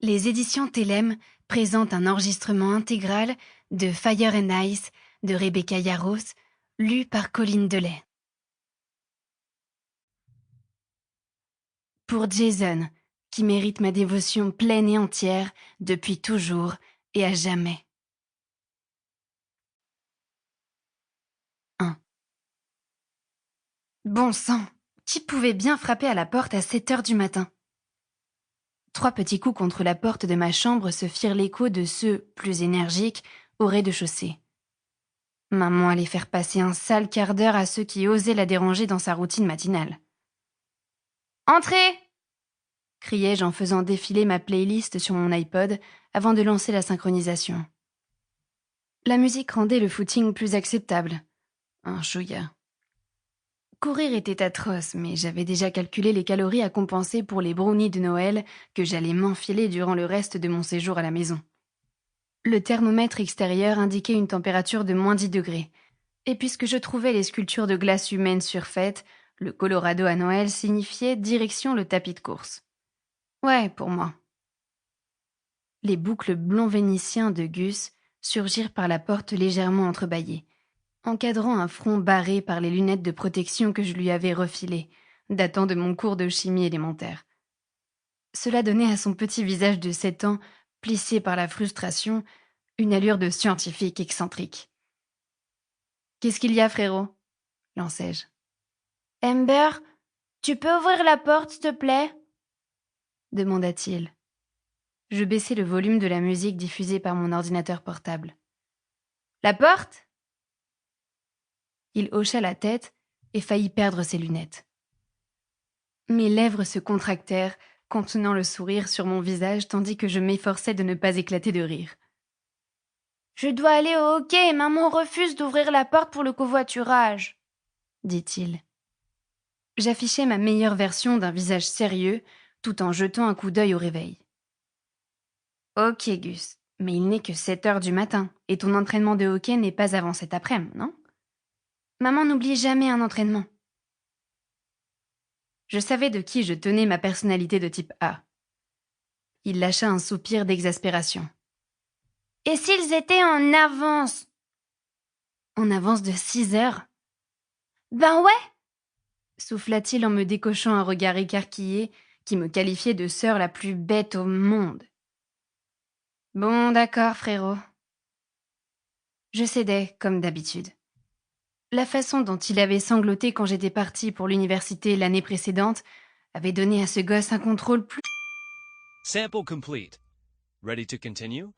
Les éditions Télème présentent un enregistrement intégral de Fire and Ice de Rebecca Yarros, lu par Colline Delay. Pour Jason, qui mérite ma dévotion pleine et entière depuis toujours et à jamais. 1. Bon sang, qui pouvait bien frapper à la porte à 7h du matin? 3 petits coups contre la porte de ma chambre se firent l'écho de ceux, plus énergiques, au rez-de-chaussée. Maman allait faire passer un sale quart d'heure à ceux qui osaient la déranger dans sa routine matinale. « Entrez !» criai-je en faisant défiler ma playlist sur mon iPod avant de lancer la synchronisation. La musique rendait le footing plus acceptable. Un chouïa. Courir était atroce, mais j'avais déjà calculé les calories à compenser pour les brownies de Noël que j'allais m'enfiler durant le reste de mon séjour à la maison. Le thermomètre extérieur indiquait une température de -10 degrés, et puisque je trouvais les sculptures de glace humaines surfaites, le Colorado à Noël signifiait direction le tapis de course. Ouais, pour moi. Les boucles blonds vénitiens de Gus surgirent par la porte légèrement entrebâillée, encadrant un front barré par les lunettes de protection que je lui avais refilées, datant de mon cours de chimie élémentaire. Cela donnait à son petit visage de 7 ans, plissé par la frustration, une allure de scientifique excentrique. « Qu'est-ce qu'il y a, frérot ?» lançai-je. « Amber, tu peux ouvrir la porte, s'il te plaît ?» demanda-t-il. Je baissai le volume de la musique diffusée par mon ordinateur portable. « La porte ?» Il hocha la tête et faillit perdre ses lunettes. Mes lèvres se contractèrent, contenant le sourire sur mon visage tandis que je m'efforçais de ne pas éclater de rire. « Je dois aller au hockey et maman refuse d'ouvrir la porte pour le covoiturage, » dit-il. J'affichais ma meilleure version d'un visage sérieux tout en jetant un coup d'œil au réveil. « Ok, Gus, mais il n'est que 7h du matin et ton entraînement de hockey n'est pas avant cet après-midi, non ? Maman n'oublie jamais un entraînement. » Je savais de qui je tenais ma personnalité de type A. Il lâcha un soupir d'exaspération. « Et s'ils étaient en avance ?» « En avance de 6 heures ?»« Ben ouais !» souffla-t-il en me décochant un regard écarquillé qui me qualifiait de sœur la plus bête au monde. « Bon, d'accord, frérot. » Je cédais, comme d'habitude. La façon dont il avait sangloté quand j'étais partie pour l'université l'année précédente avait donné à ce gosse un contrôle plus... Sample complete. Ready to continue?